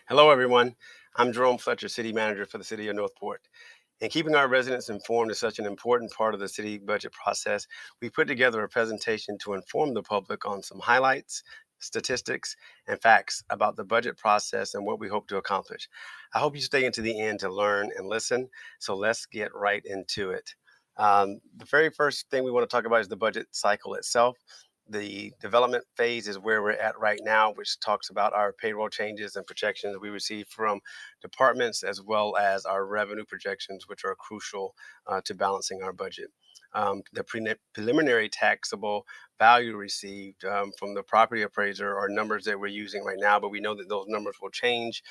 Hello, everyone. I'm Jerome, Fletcher, City Manager for the City of Northport. And keeping our residents informed is such an important part of the city budget process. We put together a presentation to inform the public on some highlights, statistics, and facts about the budget process and what we hope to accomplish. I hope you stay into the end to learn and listen. So let's get right into it. The very first thing we want to talk about is the budget cycle itself. The development phase is where we're at right now, which talks about our payroll changes and projections we receive from departments, as well as our revenue projections, which are crucial to balancing our budget. The preliminary taxable value received from the property appraiser are numbers that we're using right now, but we know that those numbers will change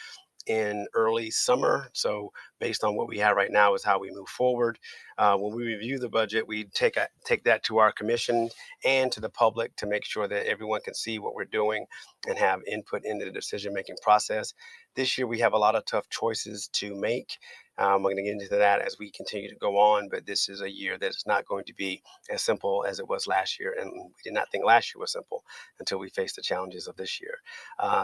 in early summer. So based on what we have right now is how we move forward. When we review the budget, we take that to our commission and to the public to make sure that everyone can see what we're doing and have input into the decision-making process. This year, we have a lot of tough choices to make. We're going to get into that as we continue to go on, but this is a year that is not going to be as simple as it was last year. And we did not think last year was simple until we faced the challenges of this year.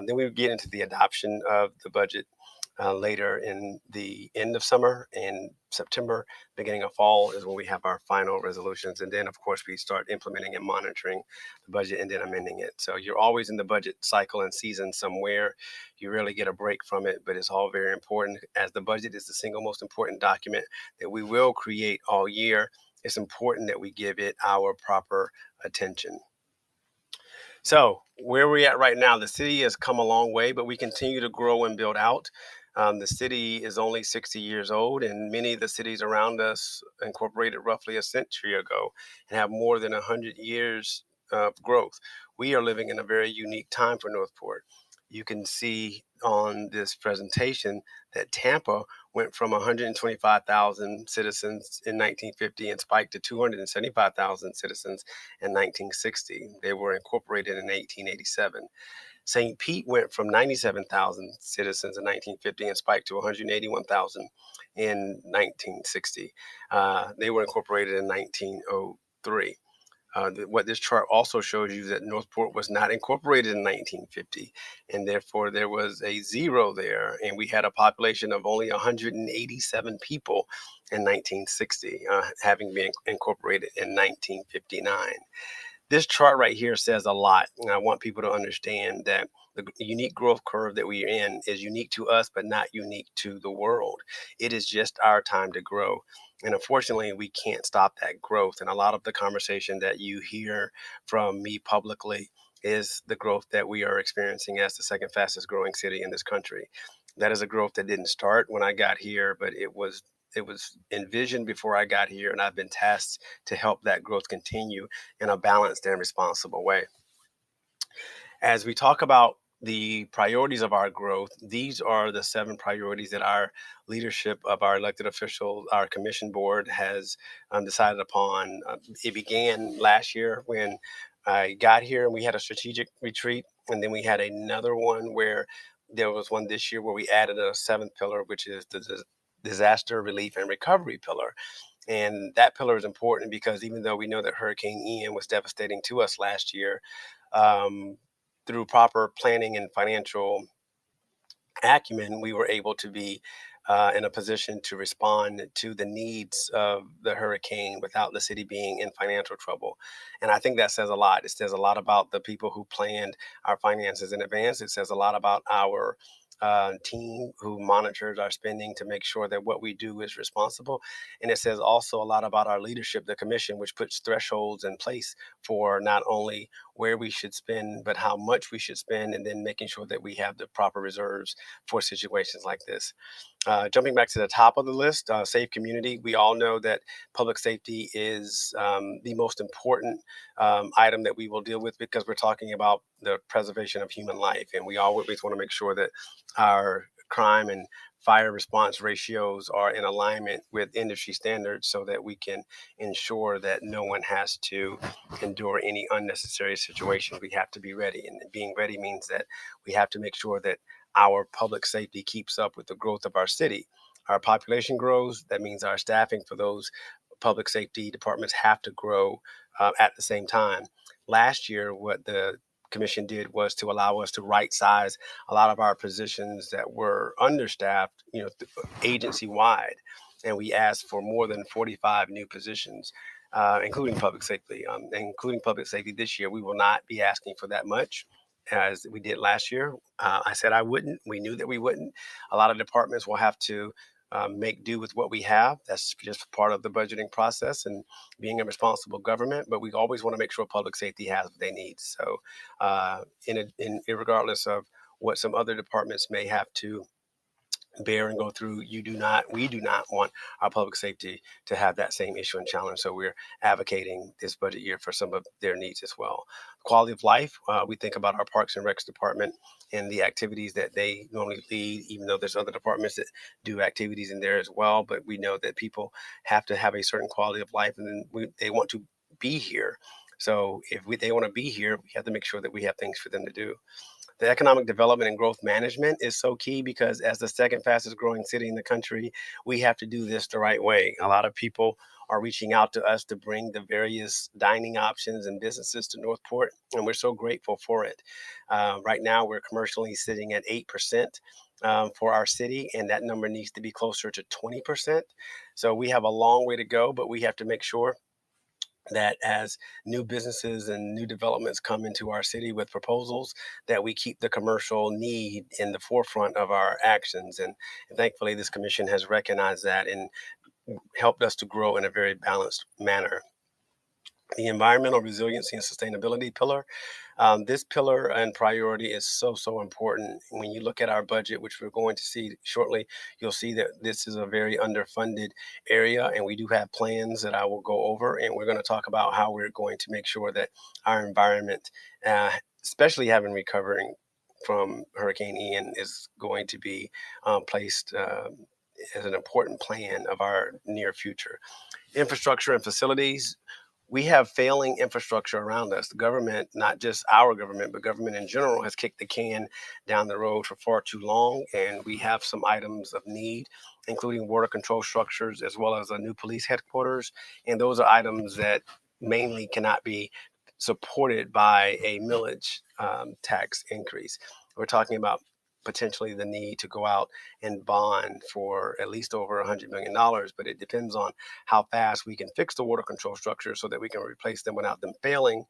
Then we get into the adoption of the budget later in the end of summer and September, beginning of fall is when we have our final resolutions. And then, of course, we start implementing and monitoring the budget and then amending it. So you're always in the budget cycle and season somewhere. You rarely get a break from it, but it's all very important as the budget is the single most important document that we will create all year. It's important that we give it our proper attention. So, where we're at right now, the city has come a long way, but we continue to grow and build out. The city is only 60 years old, and many of the cities around us incorporated roughly a century ago and have more than 100 years of growth. We are living in a very unique time for Northport. You can see on this presentation that Tampa went from 125,000 citizens in 1950 and spiked to 275,000 citizens in 1960. They were incorporated in 1887. St. Pete went from 97,000 citizens in 1950 and spiked to 181,000 in 1960. They were incorporated in 1903. What this chart also shows you that Northport was not incorporated in 1950, and therefore there was a zero there, and we had a population of only 187 people in 1960, having been incorporated in 1959. This chart right here says a lot, and I want people to understand that the unique growth curve that we're in is unique to us, but not unique to the world. It is just our time to grow. And unfortunately, we can't stop that growth. And a lot of the conversation that you hear from me publicly is the growth that we are experiencing as the second fastest growing city in this country. That is a growth that didn't start when I got here, but it was envisioned before I got here, and I've been tasked to help that growth continue in a balanced and responsible way. As we talk about the priorities of our growth, these are the 7 priorities that our leadership of our elected officials, our commission board has decided upon. It began last year when I got here and we had a strategic retreat, and then we had another one where there was one this year where we added a 7th pillar, which is the disaster relief and recovery pillar. And that pillar is important because even though we know that Hurricane Ian was devastating to us last year, um, through proper planning and financial acumen, we were able to be in a position to respond to the needs of the hurricane without the city being in financial trouble. And I think that says a lot. It says a lot about the people who planned our finances in advance. It says a lot about our team who monitors our spending to make sure that what we do is responsible. And it says also a lot about our leadership, the commission, which puts thresholds in place for not only where we should spend, but how much we should spend, and then making sure that we have the proper reserves for situations like this. Jumping back to the top of the list, safe community. We all know that public safety is the most important item that we will deal with because we're talking about the preservation of human life. And we always want to make sure that our crime and fire response ratios are in alignment with industry standards so that we can ensure that no one has to endure any unnecessary situations. We have to be ready. And being ready means that we have to make sure that our public safety keeps up with the growth of our city. Our population grows. That means our staffing for those public safety departments have to grow at the same time. Last year, what the commission did was to allow us to right size a lot of our positions that were understaffed, agency wide. And we asked for more than 45 new positions, including public safety. Including public safety this year, we will not be asking for that much as we did last year. I said I wouldn't. We knew that we wouldn't. A lot of departments will have to make do with what we have. That's just part of the budgeting process and being a responsible government. But we always want to make sure public safety has what they need. So, regardless of what some other departments may have to bear and go through, we do not want our public safety to have that same issue and challenge. So we're advocating this budget year for some of their needs as well. Quality of life, we think about our Parks and Recs department and the activities that they normally lead, even though there's other departments that do activities in there as well. But we know that people have to have a certain quality of life, and they want to be here. So if they want to be here, we have to make sure that we have things for them to do. The economic development and growth management is so key because as the second fastest growing city in the country, we have to do this the right way. A lot of people are reaching out to us to bring the various dining options and businesses to Northport, and we're so grateful for it. Right now, we're commercially sitting at 8%. For our city, and that number needs to be closer to 20%. So we have a long way to go, but we have to make sure that as new businesses and new developments come into our city with proposals, that we keep the commercial need in the forefront of our actions. And thankfully, this commission has recognized that and helped us to grow in a very balanced manner. The environmental resiliency and sustainability pillar. This pillar and priority is so important. When you look at our budget, which we're going to see shortly, you'll see that this is a very underfunded area, and we do have plans that I will go over, and we're going to talk about how we're going to make sure that our environment, especially having recovering from Hurricane Ian, is going to be placed as an important plan of our near future. Infrastructure and facilities. We have failing infrastructure around us. The government, not just our government, but government in general, has kicked the can down the road for far too long. And we have some items of need, including water control structures, as well as a new police headquarters. And those are items that mainly cannot be supported by a millage tax increase. We're talking about potentially the need to go out and bond for at least over $100 million, but it depends on how fast we can fix the water control structure so that we can replace them without them failing,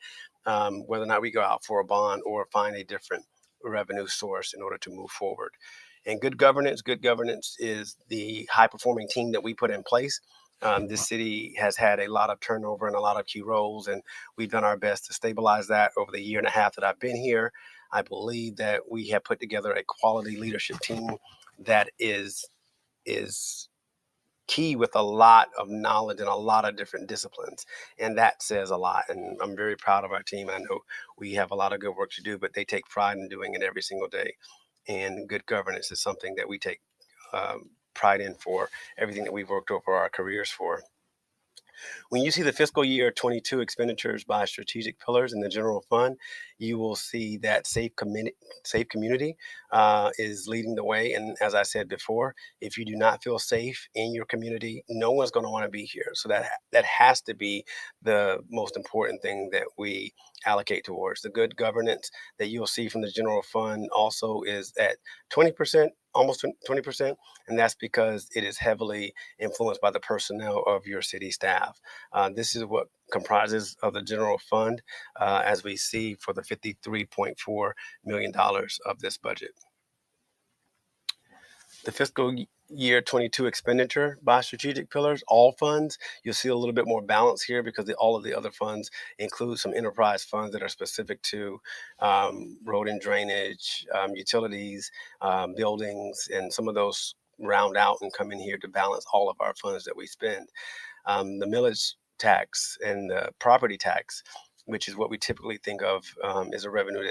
whether or not we go out for a bond or find a different revenue source in order to move forward. And good governance is the high performing team that we put in place. This city has had a lot of turnover in a lot of key roles, and we've done our best to stabilize that over the year and a half that I've been here. I believe that we have put together a quality leadership team that is key with a lot of knowledge and a lot of different disciplines, and that says a lot. And I'm very proud of our team. I know we have a lot of good work to do, but they take pride in doing it every single day. And good governance is something that we take pride in for everything that we've worked over our careers for. When you see the fiscal year 22 expenditures by strategic pillars in the general fund, you will see that safe community is leading the way. And as I said before, if you do not feel safe in your community, no one's going to want to be here. So that has to be the most important thing that we allocate towards. The good governance that you'll see from the general fund also is at 20%, almost 20%, and that's because it is heavily influenced by the personnel of your city staff. This is what comprises of the general fund, as we see for the $53.4 million of this budget. The fiscal year 22 expenditure by strategic pillars, all funds, you'll see a little bit more balance here because all of the other funds include some enterprise funds that are specific to road and drainage, utilities, buildings, and some of those round out and come in here to balance all of our funds that we spend. The millage tax and the property tax, which is what we typically think of as a revenue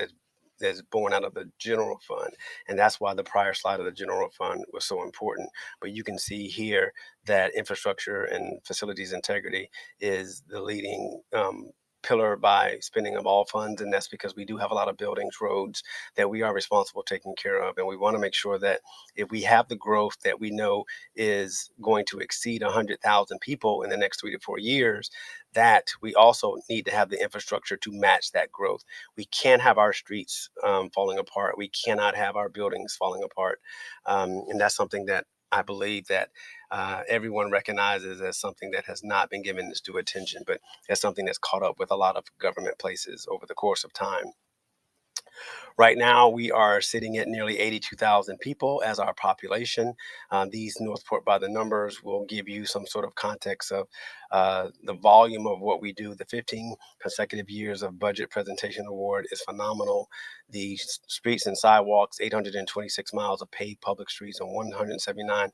that's born out of the general fund. And that's why the prior slide of the general fund was so important. But you can see here that infrastructure and facilities integrity is the leading pillar by spending of all funds, and that's because we do have a lot of buildings, roads that we are responsible taking care of, and we want to make sure that if we have the growth that we know is going to exceed 100,000 people in the next 3 to 4 years, that we also need to have the infrastructure to match that growth. We can't have our streets falling apart. We cannot have our buildings falling apart, and that's something that I believe that everyone recognizes as something that has not been given its due attention, but as something that's caught up with a lot of government places over the course of time. Right now, we are sitting at nearly 82,000 people as our population. These Northport by the numbers will give you some sort of context of the volume of what we do. The 15 consecutive years of Budget Presentation Award is phenomenal. The streets and sidewalks, 826 miles of paved public streets and 179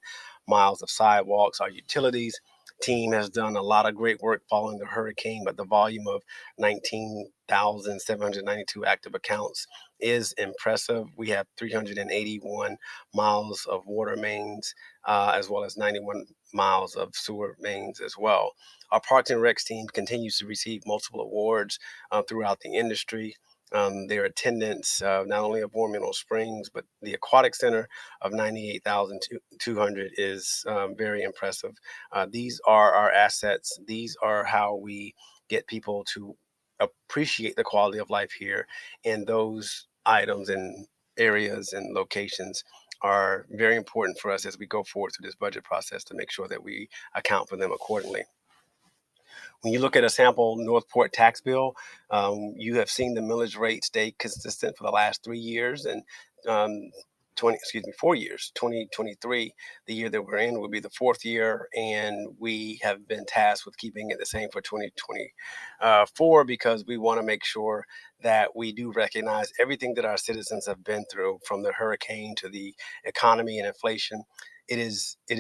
miles of sidewalks. Our utilities team has done a lot of great work following the hurricane, but the volume of 19,792 active accounts is impressive. We have 381 miles of water mains, as well as 91 miles of sewer mains as well. Our Parks and Recs team continues to receive multiple awards throughout the industry. Their attendance, not only of Warm Mineral Springs, but the Aquatic Center of 98,200 is very impressive. These are our assets. These are how we get people to appreciate the quality of life here, and those items and areas and locations are very important for us as we go forward through this budget process to make sure that we account for them accordingly. When you look at a sample Northport tax bill, you have seen the millage rate stay consistent for the last 3 years, and 4 years. 2023, the year that we're in, will be the fourth year, and we have been tasked with keeping it the same for 2024 because we want to make sure that we do recognize everything that our citizens have been through, from the hurricane to the economy and inflation. It is a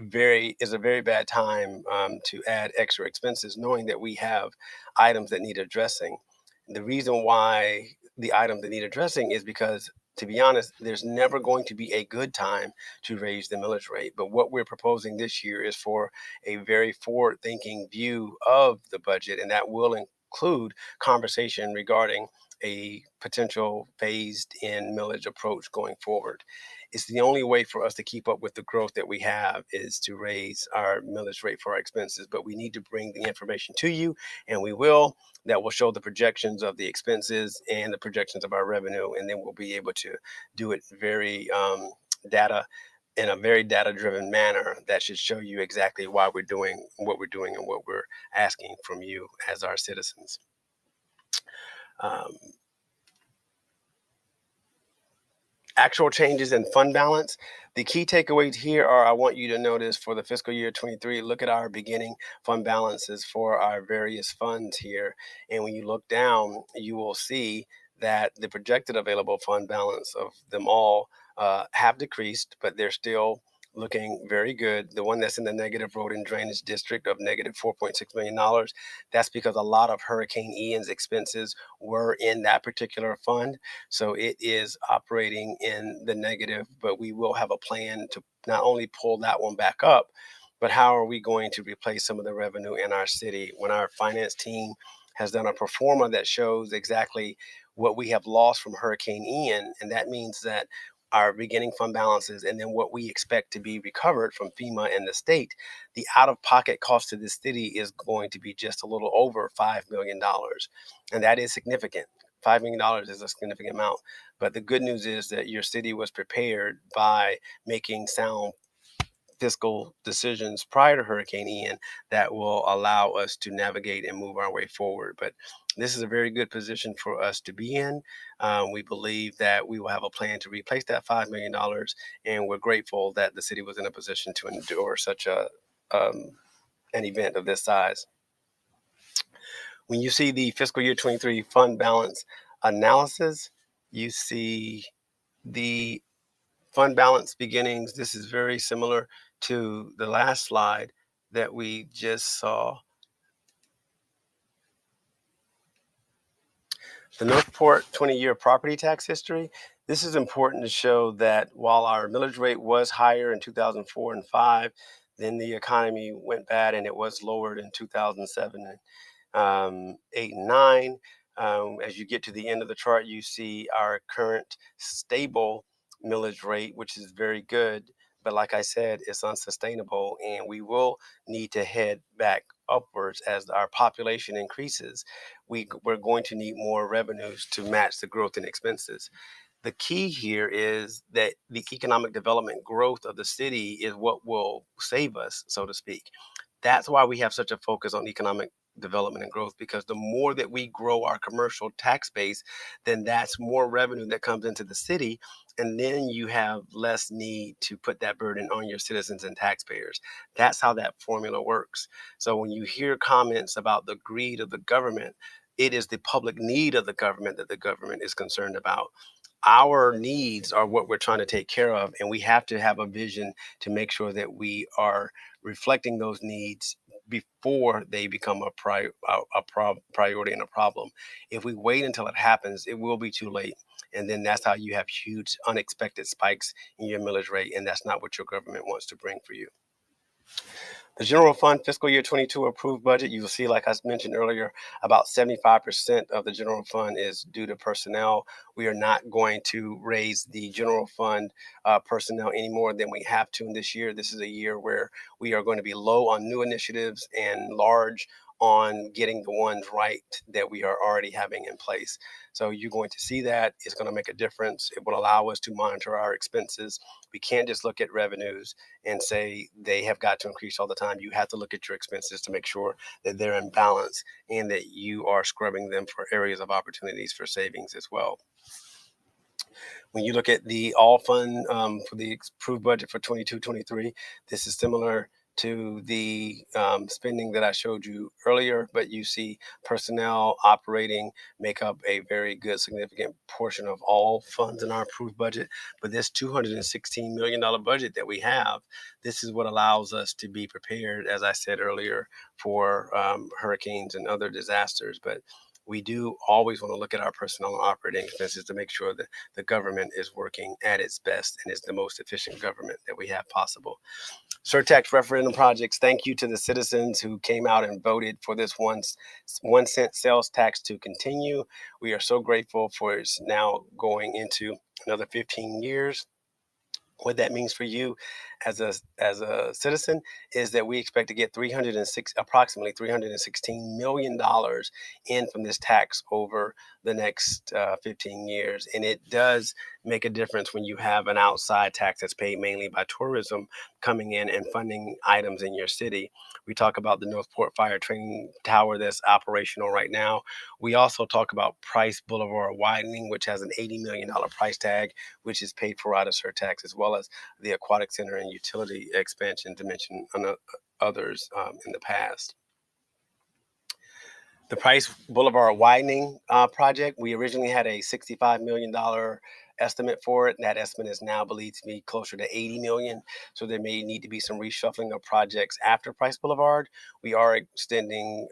very bad time to add extra expenses, knowing that we have items that need addressing. The reason why the items that need addressing is because, to be honest, there's never going to be a good time to raise the millage rate. But what we're proposing this year is for a very forward-thinking view of the budget, and that will include conversation regarding a potential phased-in millage approach going forward. It's the only way for us to keep up with the growth that we have is to raise our millage rate for our expenses. But we need to bring the information to you, and we will. That will show the projections of the expenses and the projections of our revenue, and then we'll be able to do it very data in a very data-driven manner that should show you exactly why we're doing what we're doing and what we're asking from you as our citizens. Actual changes in fund balance. The key takeaways here are, I want you to notice for the fiscal year 23, look at our beginning fund balances for our various funds here. And when you look down, you will see that the projected available fund balance of them all have decreased, but they're still looking very good. The one that's in the negative road and drainage district of negative $4.6 million, that's because a lot of Hurricane Ian's expenses were in that particular fund. So it is operating in the negative, but we will have a plan to not only pull that one back up, but how are we going to replace some of the revenue in our city when our finance team has done a pro forma that shows exactly what we have lost from Hurricane Ian. And that means that our beginning fund balances and then what we expect to be recovered from FEMA and the state, the out-of-pocket cost to the city is going to be just a little over $5 million. And that is significant. $5 million is a significant amount. But the good news is that your city was prepared by making sound fiscal decisions prior to Hurricane Ian that will allow us to navigate and move our way forward. But this is a very good position for us to be in. We believe that we will have a plan to replace that $5 million, and we're grateful that the city was in a position to endure such an event of this size. When you see the fiscal year 23 fund balance analysis, you see the fund balance beginnings. This is very similar to the last slide that we just saw. The Northport 20-year property tax history. This is important to show that while our millage rate was higher in 2004 and 5, then the economy went bad and it was lowered in 2007 8 and 9. As you get to the end of the chart, you see our current stable millage rate, which is very good. But like I said, it's unsustainable, and we will need to head back upwards as our population increases. We're going to need more revenues to match the growth in expenses. The key here is that the economic development growth of the city is what will save us, so to speak. That's why we have such a focus on economic development and growth, because the more that we grow our commercial tax base, then that's more revenue that comes into the city. And then you have less need to put that burden on your citizens and taxpayers. That's how that formula works. So when you hear comments about the greed of the government, it is the public need of the government that the government is concerned about. Our needs are what we're trying to take care of, and we have to have a vision to make sure that we are reflecting those needs before they become priority and a problem. If we wait until it happens, it will be too late, and then that's how you have huge unexpected spikes in your millage rate, and that's not what your government wants to bring for you. The general fund fiscal year 22 approved budget, you will see, like I mentioned earlier, about 75% of the general fund is due to personnel. We are not going to raise the general fund personnel any more than we have to in this year. This is a year where we are going to be low on new initiatives and large on getting the ones right that we are already having in place. So you're going to see that. It's going to make a difference. It will allow us to monitor our expenses. We can't just look at revenues and say they have got to increase all the time. You have to look at your expenses to make sure that they're in balance and that you are scrubbing them for areas of opportunities for savings as well. When you look at the all fund for the approved budget for 22-23, this is similar to the spending that I showed you earlier, but you see personnel operating make up a very good significant portion of all funds in our approved budget. But this $216 million budget that we have, this is what allows us to be prepared, as I said earlier, for hurricanes and other disasters. But we do always want to look at our personnel and operating expenses to make sure that the government is working at its best and is the most efficient government that we have possible. SURTAX referendum projects, thank you to the citizens who came out and voted for this 1 cent sales tax to continue. We are so grateful for it's now going into another 15 years. What that means for you as a citizen is that we expect to get approximately $316 million in from this tax over the next 15 years. And it does make a difference when you have an outside tax that's paid mainly by tourism coming in and funding items in your city. We talk about the Northport Fire Training Tower that's operational right now. We also talk about Price Boulevard widening, which has an $80 million price tag, which is paid for out of SURTAX, as well as the Aquatic Center and utility expansion, to mention others in the past. The Price Boulevard widening project, we originally had a $65 million estimate for it. And that estimate is now believed to be closer to 80 million. So there may need to be some reshuffling of projects after Price Boulevard. We are extending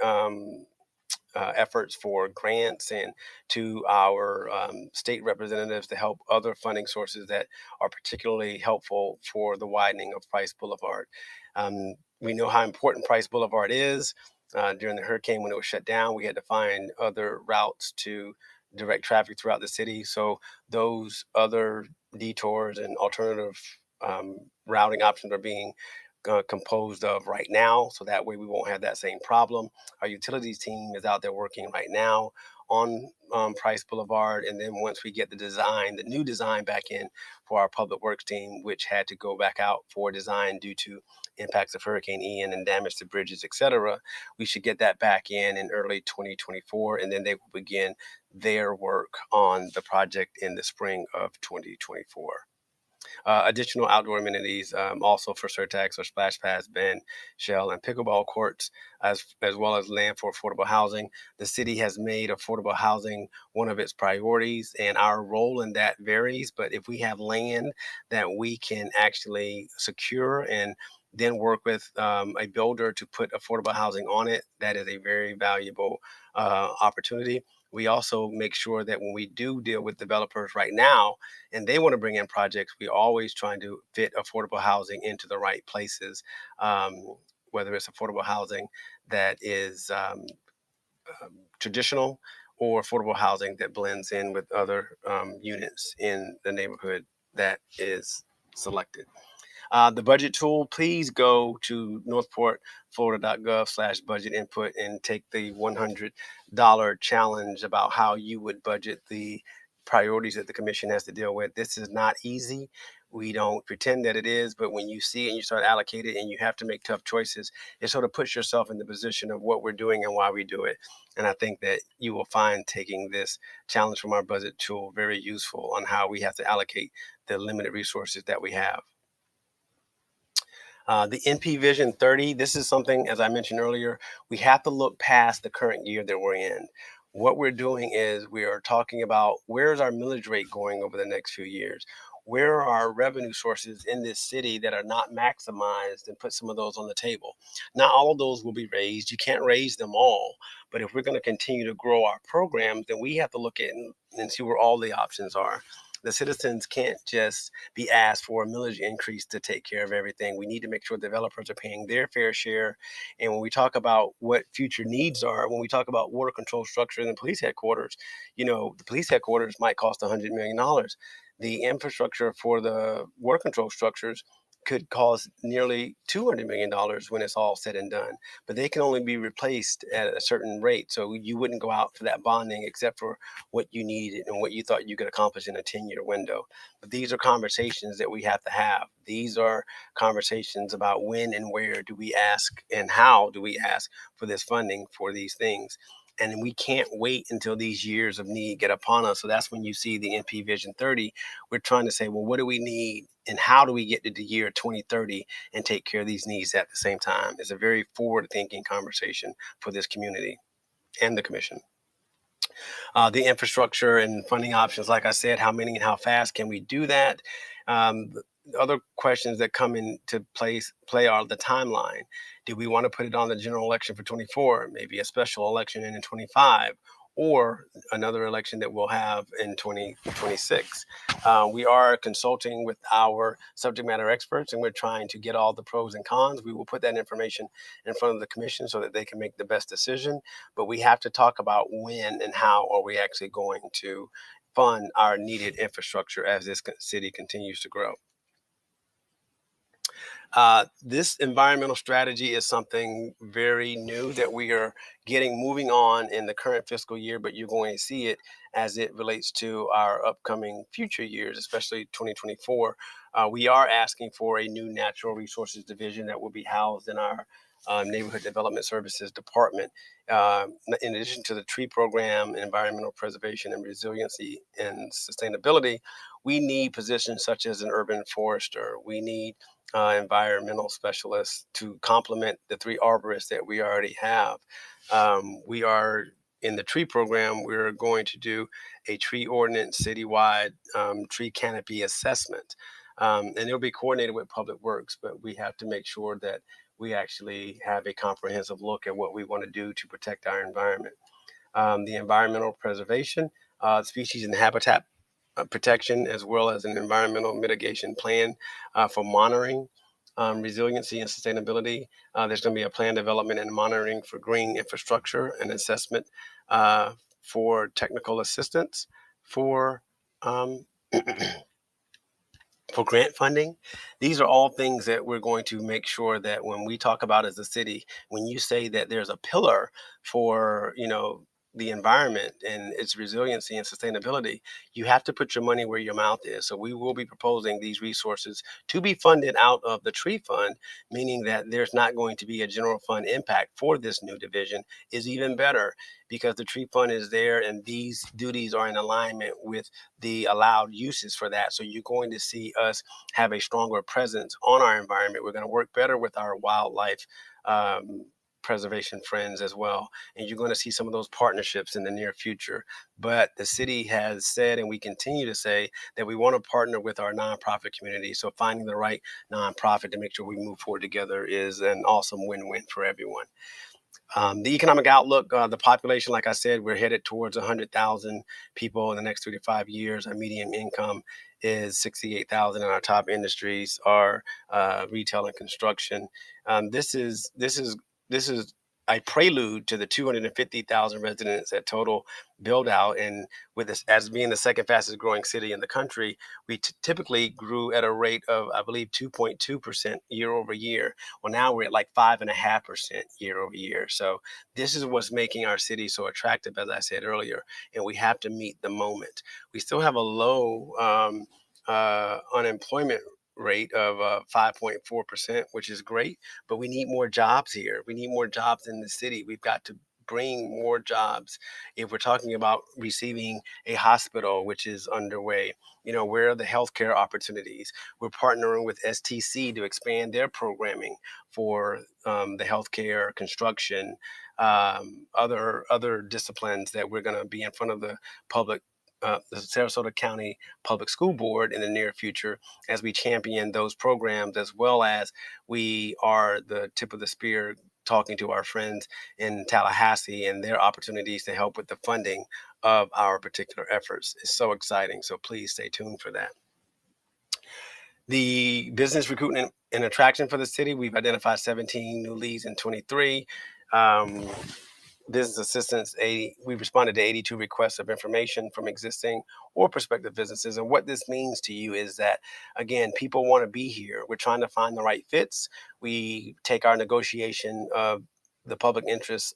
efforts for grants and to our state representatives to help other funding sources that are particularly helpful for the widening of Price Boulevard. We know how important Price Boulevard is. During the hurricane, when it was shut down, we had to find other routes to direct traffic throughout the city. So those other detours and alternative routing options are being composed of right now, so that way we won't have that same problem. Our utilities team is out there working right now on Price Boulevard, and then once we get the new design back in for our public works team, which had to go back out for design due to impacts of Hurricane Ian and damage to bridges, etc., we should get that back in early 2024, and then they will begin their work on the project in the spring of 2024. Additional outdoor amenities also for SURTAX are splash pads, band, shell, and pickleball courts, as well as land for affordable housing. The city has made affordable housing one of its priorities, and our role in that varies. But if we have land that we can actually secure and then work with a builder to put affordable housing on it, that is a very valuable opportunity. We also make sure that when we do deal with developers right now and they want to bring in projects, we always trying to fit affordable housing into the right places, whether it's affordable housing that is traditional or affordable housing that blends in with other units in the neighborhood that is selected. The budget tool, please go to NorthPortFL.gov/budget input and take the $100 challenge about how you would budget the priorities that the commission has to deal with. This is not easy. We don't pretend that it is, but when you see it and you start allocating and you have to make tough choices, it sort of puts yourself in the position of what we're doing and why we do it. And I think that you will find taking this challenge from our budget tool very useful on how we have to allocate the limited resources that we have. The NP Vision 30, this is something, as I mentioned earlier, we have to look past the current year that we're in. What we're doing is we are talking about where is our millage rate going over the next few years? Where are our revenue sources in this city that are not maximized, and put some of those on the table? Not all of those will be raised. You can't raise them all. But if we're going to continue to grow our programs, then we have to look at and see where all the options are. The citizens can't just be asked for a millage increase to take care of everything. We need to make sure developers are paying their fair share. And when we talk about what future needs are, when we talk about water control structure in the police headquarters, the police headquarters might cost $100 million. The infrastructure for the water control structures could cost nearly $200 million when it's all said and done, but they can only be replaced at a certain rate. So you wouldn't go out for that bonding except for what you needed and what you thought you could accomplish in a 10-year window. But these are conversations that we have to have. These are conversations about when and where do we ask and how do we ask for this funding for these things. And we can't wait until these years of need get upon us. So that's when you see the NP Vision 30. We're trying to say, well, what do we need and how do we get to the year 2030 and take care of these needs at the same time? It's a very forward thinking conversation for this community and the commission. The infrastructure and funding options, like I said, how many and how fast can we do that? The other questions that come into play are the timeline. Do we want to put it on the general election for 24, maybe a special election in 25, or another election that we'll have in 2026? We are consulting with our subject matter experts, and we're trying to get all the pros and cons. We will put that information in front of the commission so that they can make the best decision. But we have to talk about when and how are we actually going to fund our needed infrastructure as this city continues to grow. This environmental strategy is something very new that we are getting moving on in the current fiscal year, but you're going to see it as it relates to our upcoming future years, especially 2024. We are asking for a new natural resources division that will be housed in our Neighborhood Development Services Department. In addition to the tree program, environmental preservation and resiliency and sustainability, we need positions such as an urban forester. We need environmental specialists to complement the 3 arborists that we already have. We are in the tree program, we're going to do a tree ordinance citywide tree canopy assessment. And it'll be coordinated with Public Works, but we have to make sure that we actually have a comprehensive look at what we want to do to protect our environment. The environmental preservation, species and habitat protection, as well as an environmental mitigation plan for monitoring resiliency and sustainability. There's going to be a plan development and monitoring for green infrastructure and assessment for technical assistance for for grant funding. These are all things that we're going to make sure that when we talk about as a city, when you say that there's a pillar for, the environment and its resiliency and sustainability, you have to put your money where your mouth is. So we will be proposing these resources to be funded out of the tree fund, meaning that there's not going to be a general fund impact for this new division is even better because the tree fund is there and these duties are in alignment with the allowed uses for that. So you're going to see us have a stronger presence on our environment. We're going to work better with our wildlife preservation friends as well. And you're going to see some of those partnerships in the near future. But the city has said, and we continue to say, that we want to partner with our nonprofit community. So finding the right nonprofit to make sure we move forward together is an awesome win-win for everyone. The economic outlook, the population, like I said, we're headed towards 100,000 people in the next 3 to 5 years. Our median income is 68,000, and our top industries are retail and construction. This is a prelude to the 250,000 residents that total build out. And with this as being the second fastest growing city in the country, we typically grew at a rate of, I believe, 2.2% year over year. Well, now we're at like 5.5% year over year. So this is what's making our city so attractive, as I said earlier. And we have to meet the moment. We still have a low unemployment rate of 5.4%, which is great, but we need more jobs here. We need more jobs in the city. We've got to bring more jobs. If we're talking about receiving a hospital, which is underway, where are the healthcare opportunities? We're partnering with STC to expand their programming for the healthcare, construction, other disciplines that we're going to be in front of the Sarasota County Public School Board in the near future as we champion those programs, as well as we are the tip of the spear talking to our friends in Tallahassee and their opportunities to help with the funding of our particular efforts. It's so exciting. So please stay tuned for that. The business recruitment and attraction for the city, we've identified 17 new leads in 23. Business assistance, we responded to 82 requests of information from existing or prospective businesses. And what this means to you is that, again, people want to be here. We're trying to find the right fits. We take our negotiation of the public interest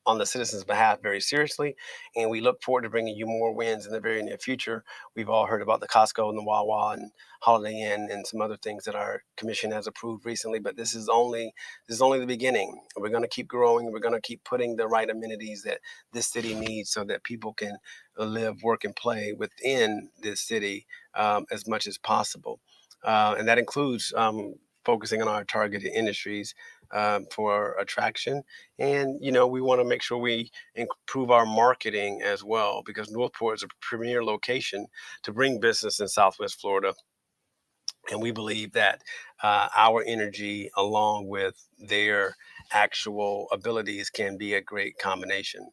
on the citizens' behalf very seriously, and we look forward to bringing you more wins in the very near future. We've all heard about the Costco and the Wawa and Holiday Inn and some other things that our commission has approved recently, but this is only the beginning. We're going to keep growing. We're going to keep putting the right amenities that this city needs so that people can live, work, and play within this city as much as possible. And that includes focusing on our targeted industries for attraction. And, we want to make sure we improve our marketing as well, because Northport is a premier location to bring business in Southwest Florida. And we believe that our energy, along with their actual abilities, can be a great combination.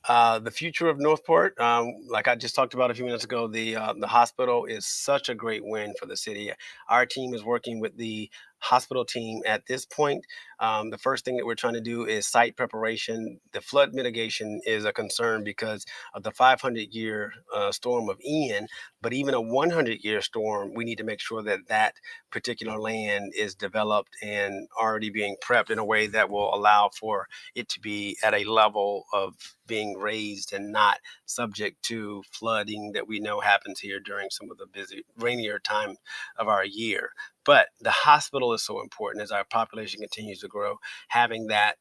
The future of Northport, like I just talked about a few minutes ago, the hospital is such a great win for the city. Our team is working with the hospital team at this point. The first thing that we're trying to do is site preparation. The flood mitigation is a concern because of the 500-year storm of Ian, but even a 100-year storm, we need to make sure that that particular land is developed and already being prepped in a way that will allow for it to be at a level of being raised and not subject to flooding that we know happens here during some of the busy, rainier time of our year. But the hospital is so important as our population continues to grow. Having that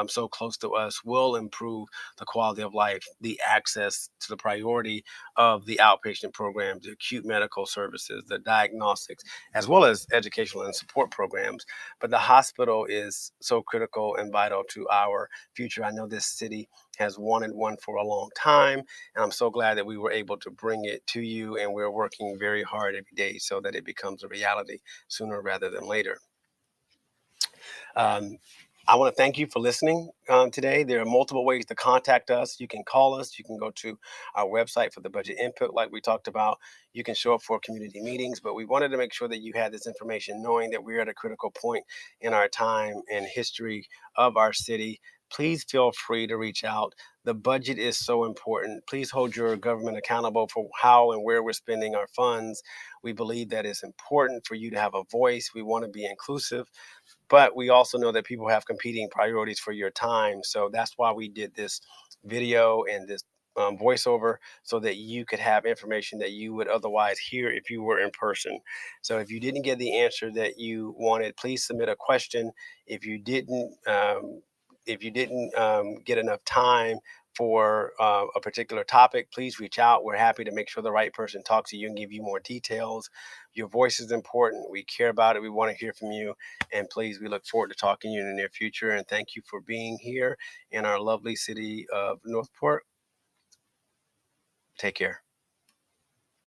so close to us will improve the quality of life, the access to the priority of the outpatient programs, the acute medical services, the diagnostics, as well as educational and support programs. But the hospital is so critical and vital to our future. I know this city has wanted one for a long time, and I'm so glad that we were able to bring it to you, and we're working very hard every day so that it becomes a reality sooner rather than later. I want to thank you for listening today. There are multiple ways to contact us. You can call us. You can go to our website for the budget input, like we talked about. You can show up for community meetings, but we wanted to make sure that you had this information, knowing that we're at a critical point in our time and history of our city. Please feel free to reach out. The budget is so important. Please hold your government accountable for how and where we're spending our funds. We believe that it's important for you to have a voice. We want to be inclusive, but we also know that people have competing priorities for your time. So that's why we did this video and this voiceover, so that you could have information that you would otherwise hear if you were in person. So if you didn't get the answer that you wanted, please submit a question. If you didn't get enough time for a particular topic, please reach out. We're happy to make sure the right person talks to you and give you more details. Your voice is important. We care about it. We want to hear from you. And please, we look forward to talking to you in the near future. And thank you for being here in our lovely city of Northport. Take care.